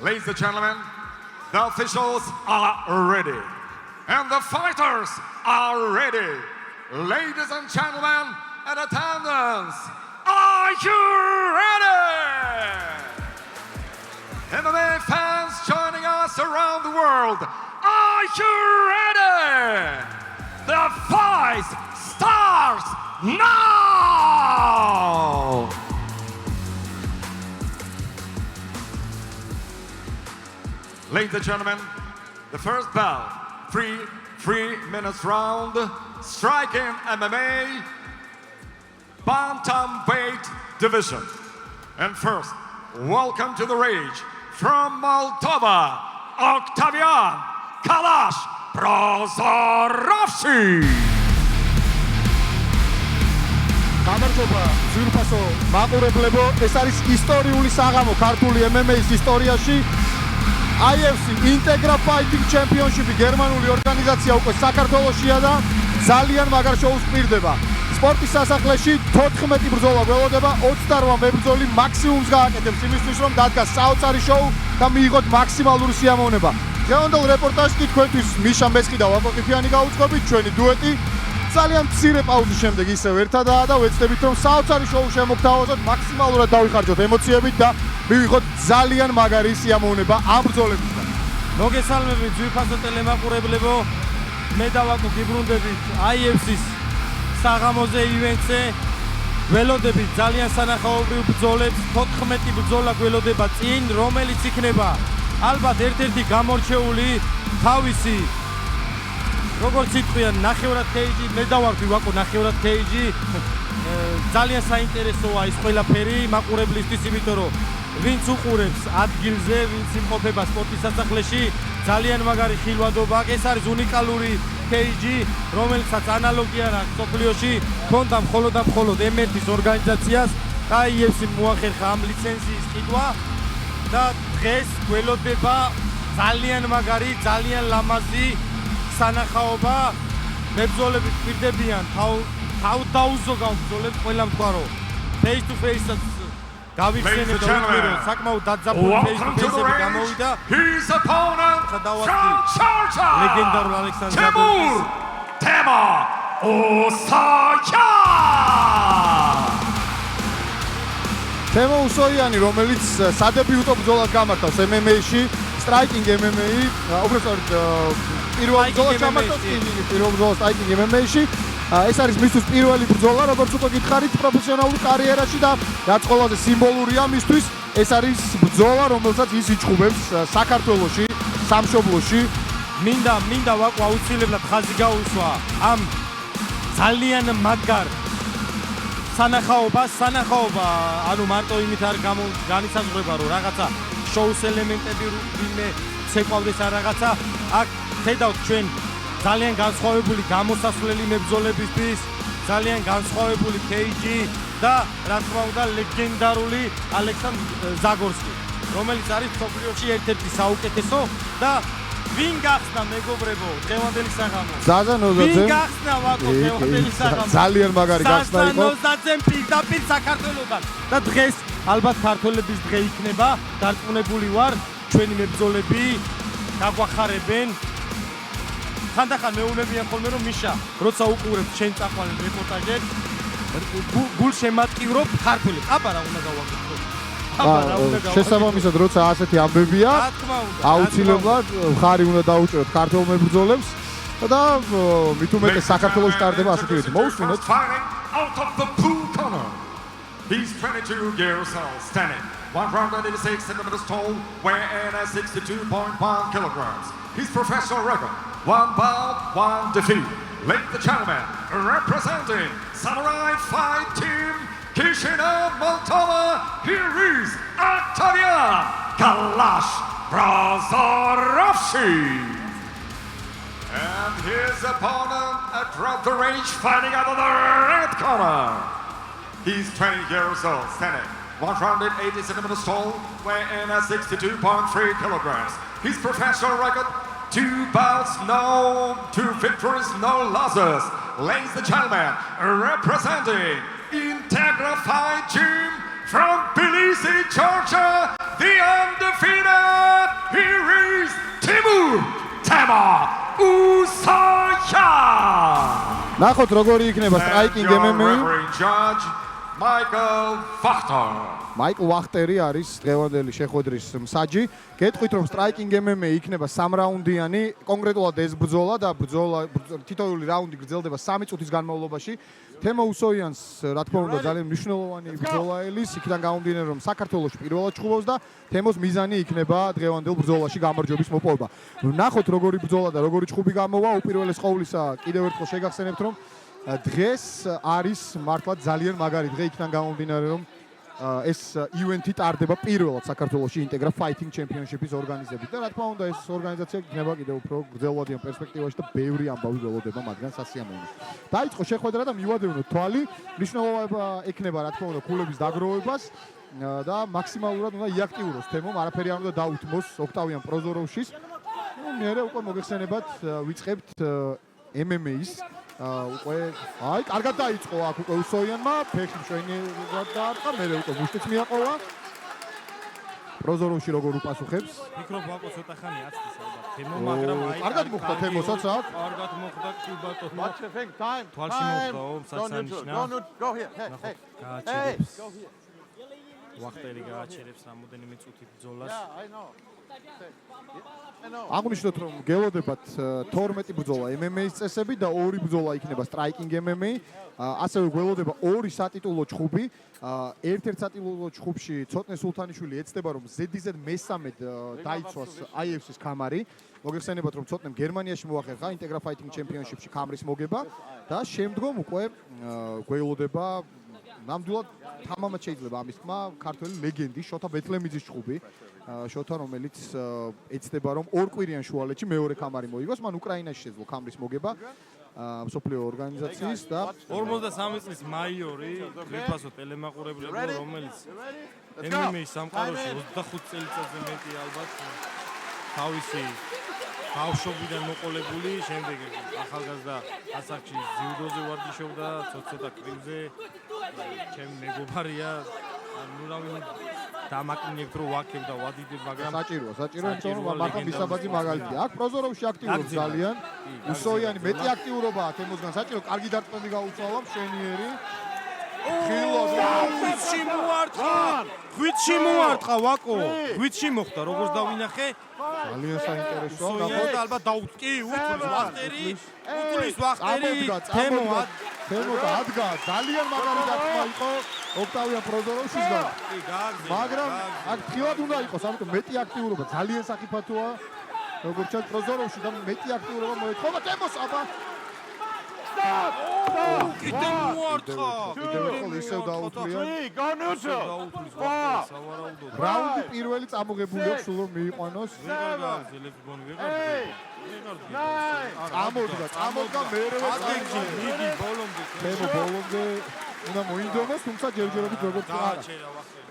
Ladies and gentlemen, the officials are ready. And the fighters are ready. Ladies and gentlemen, and attendants, are you ready? MMA fans joining us around the world, are you ready? The fight starts now! Ladies and gentlemen, the first bout, 3 minutes round, striking MMA, bantamweight division. And first, welcome to the rage from Moldova, Octavian Kalash Prozorovsky. გამარჯობა, ძვირფასო მაყურებლებო, ეს არის ისტორიული საღამო ქართული MMA-ის ისტორიაში. IFC Integra Fighting Championship გერმანული ორგანიზაცია უკვე საქართველოშია და ძალიან მაგარ შოუს პირდება. სპორტის სასახლეში 14 ბრძოლა გველოდება, 28 მებრძოლი მაქსიმუმს გააკეთებს იმისთვის, რომ დადგას საოცარი შოუ და მიიღოთ მაქსიმალური სიამოვნება. დღევანდელ რეპორტაჟში თქვენთვის მიშა მესხი და ვაკო ყიფიანი გაუძღვებით ჩვენი დუეტი. ძალიან მცირე პაუზის შემდეგ ისევ ერთადაა და ვეცდებით, რომ საოცარი შოუ შემოგთავაზოთ, მაქსიმალურად დავიხარჯოთ ემოციებით და მივიღოთ ძალიან მაგარი სიამოვნება ამ ბრძოლებისგან. მოგესალმებით ძვირფასო ტელემაყურებლებო, მე და ვაკო გიბრუნდებით IFC-ის საღამოზე ივენტზე. გველოდებით ძალიან სანახაობრივ ბრძოლებს, 14 ბრძოლა გველოდება წინ, რომელიც იქნება ალბათ ერთ-ერთი გამორჩეული თავისი როგორც იტყვიან ნახევრად кейჯი, მე დავარქვი ვაკო ნახევრად кейჯი. ძალიან საინტერესოა ის ყველაფერი მაყურებლისთვის, იმიტომ რომ ვინც უყურებს ადგილზე, ვინც იმყოფება სპორტის სასახლეში, ძალიან მაგარი ხილვადობა. ეს არის უნიკალური кейჯი, რომელსაც ანალოგი არ აქვს სოფლიოში, თონდა მხოლოდ და მხოლოდ MRT-ის ორგანიზაციას და IFC-მ მოახერხა ამ ლიცენზიის ყიდვა და დღეს გველოდება ძალიან მაგარი, ძალიან ლამაზი სანახაობა. მებრძოლები გვირდებიან თავდაუზოგავ ბრძოლებს, ყველა თქვა რომ face to face-ად გავიხსენებ და ვიტყვი რომ საკმაოდ დაძაბული face to face-ები გამოვიდა. His opponent from Georgia, ლეგენდარულ ალექსანდრ Timur Osayan. თემო უსოიანი, რომელიც სადებიუტო ბრძოლას გამართავს MMA-ში, striking MMA, უბრალოდ პირველ ბრძოლას გამართავს პირველ ბრძოლას striking MMA-ში. ეს არის მისთვის პირველი ბრძოლა, როგორც უკვე გითხარით, პროფესიონალურ კარიერაში და რაც ყველაზე სიმბოლურია მისთვის, ეს არის ბრძოლა, რომელსაც ის იჭხუბებს საქართველოში, სამშობლოში. მინდა ვაკო აუცილებლად ხაზი გაუსვა ამ ძალიან მაგარ სანახაობა, ანუ მარტო იმით არ განისაზღვრება, რომ რაღაცა შოუს ელემენტები ვინმე ცეკვავდეს არ რაღაცა. აქ ხედავთ ჩვენ ძალიან განსხვავებული გამოსასვლელი მებრძოლებისთვის, ძალიან განსხვავებული кейჯი და რა თქმა უნდა ლეგენდარული ალექსანდრ ზაგორსკი, რომელიც არის მსოფლიოში ერთ-ერთი საუკეთესო და ვინ გახსნა მეგობრებო დღევანდელი საღამო? ზაზა ნოზაძე. ვინ გახსნა ვაკო დღევანდელი საღამო? ძალიან მაგარი გახსნა იყო. ნოზაძემ პირდაპირ საქართველოსთან და დღეს ალბათ ქართველების დღე იქნება. დარწმუნებული ვარ, ჩვენი მებრძოლები გაგვახარებენ. ხანდახან მეუბნებიან ხოლმე რომ მიშა, როცა უყურებ შენ წახვალ რეპორტაჟებს, გულ შემატკივრობ ქართველებს. აბა რა უნდა გავაკეთო? შესაბამისად, როცა ასეთი ამბებია, აუცილებლად ხარი უნდა დაუჭეროთ ქართველ მებრძოლებს და მით უმეტეს საქართველოს ტარდება ასეთი რითი. მოусმინოთ. Out of the blue corner. He's 22 years old, standing 186 centimeters tall, weighing at 62.1 kilograms. His professional record, 1 bout, 1 defeat. Ladies and gentlemen, representing Samurai Fight Team Chisinau, Moldova, here is Octavian Kalash Prozorovsky. And his opponent across the range, fighting out of the red corner. He's 20 years old, standing 180 centimeters tall, weighing at 62.3 kilograms. His professional record, 2 bouts, 2 victories, no losses. Ladies and gentlemen, representing Integra Fight Team from Tbilisi, Georgia, the undefeated ნახოთ როგორი იქნება And striking your MMA. referee judge, Michael Wachter. მაიკლ ვახტერი არის დღევანდელი შეხვედრის მსაჯი. გეტყვით რომ striking MMA იქნება 3 რაუნდიანი, კონკრეტულად ეს ბრძოლა და თითოეული რაუნდი გრძელდება 3 წუთის განმავლობაში. თემო უსოიანს რა თქმა უნდა ძალიან მნიშვნელოვანი ბრძოლა ელის, იქიდან გამომდინარე რომ საქართველოში პირველად ჩხუბობს და თემოს მიზანი იქნება დღევანდელ ბრძოლაში გამარჯვების მოპოვება. ნახოთ როგორი ბრძოლა და როგორი ჩხუბი გამოვა. უპირველეს ყოვლისა კიდევ ერთხელ შეგახსენებთ რომ დღეს არის მართლა ძალიან მაგარი დღე იქიდან გამომდინარე რომ ეს ივენთი ტარდება პირველად საქართველოში ინტეგრა ფაითინგ ჩემპიონშიპის ორგანიზებით და რა თქმა უნდა ეს ორგანიზაცია იქნება კიდევ უფრო გრძელვადიან პერსპექტივაში და ბევრი ამბავი ველოდება მათგან სასიამოვნო. დაიწყო შეხვედრა და მივადევნოთ თვალი, მნიშვნელობა ექნება რა თქმა უნდა ქულების დაგროვებას და მაქსიმალურად უნდა იაქტიუროს თემომ, არაფერი არ უნდა დაუთმოს ოქტავიან პროზოროვშის. მერე უკვე მოგეხსენებათ ვიწყებთ MMA-ის უკვე აი კარგად დაიწყო აქ უკვე უსოიანმა ფეხი მშვენივრად დაარტყა მერე უკვე მუშტიც მიაყოლა პროზოროვში როგორ უპასუხებს ფიქრობ ვაკო ცოტა ხანი აცდის ალბათ თემო მაგრამ აი კარგად მოხდა თემოსაც აქ კარგად მოხდა კი ბატონო Watch your thing. Time. თვალში მოხდა საცანიშნა Go here. Hey. გააჩერებს ვახტერი გააჩერებს რამოდენიმე წუთი ბრძოლას Yeah, I know. I know. აღნიშნოთ რომ გელოდებათ 12 ბრძოლა MMA-ის წესები და 2 ბრძოლა იქნება striking MMA. ასევე გველოდება 2 სატიტულო ჩხუბი. ერთ-ერთ სატიტულო ჩხუბში ცოტნე სულთანიშვილი ეცდება რომ ზედიზედ მესამედ დაიცვას IFC-ის ქამარი. მოგეხსენებათ რომ ცოტნემ გერმანიაში მოახერხა ინტეგრა ფაითინგ ჩემპიონშიპში ქამრის მოგება და შემდგომ უკვე გველოდება ნამდვილად თამამად შეიძლება ამის თქმა ქართველი ლეგენდი შოთა ბეთლემიძის ჩხუბი. შოთა რომელიც ეცდება რომ ორკვირიან შუალედში მეორე ქამარი მოიგოს, მან უკრაინაში შეძლო ქამრის მოგება მსოფლიო ორგანიზაციის და 43 წლის მაიორი გრიფასო ტელემაყურებლებო რომელიც MMA-ის სამყაროში 25 წელიწადზე მეტი ალბათ თავისი ბავშვობიდან მოყოლებული, შემდეგ ახალგაზრდა ასაკში ძიუდოზე ვარჯიშობდა, ცოტა კრივზე ჩემი მეგობარია ნუ რავი დამაკნიებ რომ ვაქებ და ვადიდებ მაგრამ საჭიროა იმიტომ რომ მართლა მისაბაძი მაგალითია აქ პროზოროვში აქტიურობს ძალიან უსოიანი მეტი აქტიურობაა თემოსგან საჭირო კარგი დარტყმები გაუწვალა მშვენიერი ღვიძლი მოარტყა ვაკო ღვიძლი მოხდა როგორც დავინახე ძალიან საინტერესოა ნახოთ ალბათ დაუტკი უთulis ვახტერი თემო დადგა ძალიან მაგარი დარტყმა იყო ოქტავიან პროზოროვშისგან მაგრამ აქ ფილად უნდა იყოს ამიტომ მეტი აქტიურობა ძალიან საფათოა როგორც ჩანს პროზოროვში და მეტი აქტიურობა მოეთხოვა თემოს აბა კიდე მოარტყა კიდევ ერთხელ ისევ დაუთვლიან Go neutral. რაუნდი პირველი წამოღებული აქვს სულ რომ მიიყვანოს წამოდგა მერევე იგი ბოლომდე თემო ბოლომდე უნდა მოინდომოს თუმცა ჯერჯერობით როგორც არა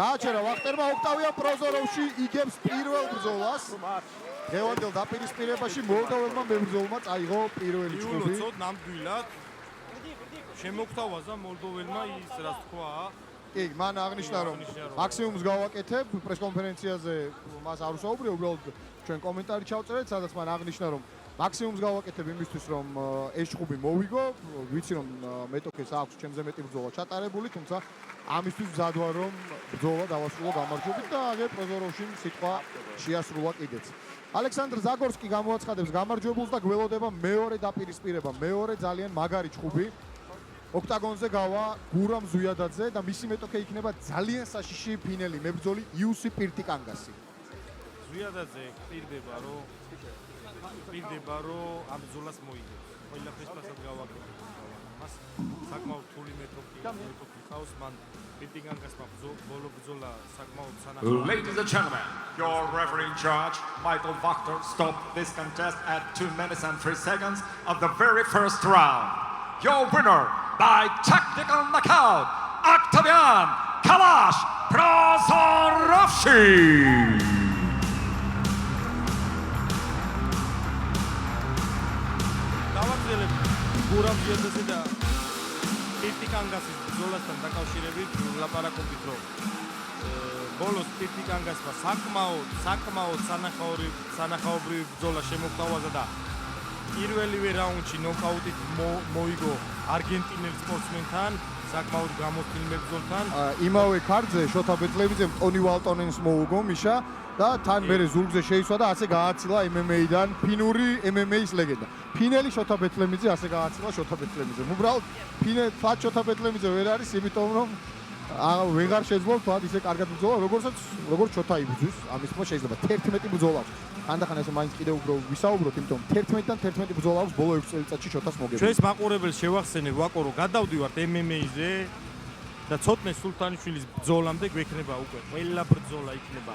გააჩერა ვახტერმა ოქტავიან პროზოროვში იგებს პირველ ბრძოლას დღევანდელ დაპირისპირებაში მოლდოველმა მებრძოლმა წაიღო პირველი ჩხუბი ცოტ ნამდვილად შემოგთავაზა მოლდოველმა ის რაც თქვა კი მან აღნიშნა რომ მაქსიმუმს გავაკეთებ პრესკონფერენციაზე მას არ უსაუბრია უბრალოდ ჩვენ კომენტარი ჩავწერეთ სადაც მან აღნიშნა რომ მაქსიმუმს გავაკეთებ იმისთვის რომ ეს ჩხუბი მოვიგო ვიცი რომ მეტოქეს აქვს ჩემზე მეტი ბრძოლა ჩატარებული თუმცა ამისთვის მზად ვარ რომ ბრძოლა დავასრულო გამარჯვებით და აგერ პროზოროვში სიტყვა შეასრულა კიდეც ალექსანდრ ზაგორსკი გამოაცხადებს გამარჯვებულს და გველოდება მეორე დაპირისპირება მეორე ძალიან მაგარი ჩხუბი ოქტაგონზე გავა გურამ ზუიადაძე და მისი მეტოქე იქნება ძალიან საშიში ფინელი მებრძოლი იუსი პირტიკანგასი ზუიადაძე პირდება რომ ამ ბრძოლას მოიგებს ყველაფერს ფასად გავაკეთებ მას საკმაოდ თული მეტოქი ხავს მან პირტიკანგასმა ბოლო ბრძოლა საკმაოდ სანახაო Ladies and gentlemen, your referee in charge, Michael Wachter, stopped this contest at 2 minutes and 3 seconds of the very first round. Your winner by technical knockout, Octavian Kalash Prozorovsky. დავაგრძელებ გურამ ზუიადაძე და პირტიკანგასის ბრძოლასთან დაკავშირებით ვლაპარაკობთ რომ ბოლოს პირტიკანგასმა საკმაოდ სანახაობრივი ბრძოლა შემოგთავაზა და პირველივე რაუნდში ნოკაუტით მოიგო არგენტინელ სპორტსმენთან, საკმაოდ გამოცდილ მებრძოლთან. იმავე ქარდზე შოთა ბეთლემიძემ ტონი ვალტონენს მოუგო მიშა და თან მერე ზურგზე შეისვა და ასე გააცილა MMA-დან ფინური MMA-ის ლეგენდა. ფინელი შოთა ბეთლემიძე ასე გააცილა შოთა ბეთლემიძემ. უბრალოდ ფათ შოთა ბეთლემიძე ვერ არის, იმიტომ რომ ვეღარ შეძლო თქვა ისე კარგად ბრძოლა, როგორც შოთა იბრძვის. ამის თქმა შეიძლება 11 ბრძოლა აქვს. ხანდახან ესე მაინც კიდევ უფრო ვისაუბროთ, იმიტომ 11-დან 11 ბრძოლა აქვს ბოლო 6 წელიწადში შოთას მოგებული. ჩვენს მაყურებელს შევახსენებ ვაკო რომ გადავდივართ MMA-ზე და ცოტნე სულთანიშვილის ბრძოლამდე გვექნება უკვე ყველა ბრძოლა იქნება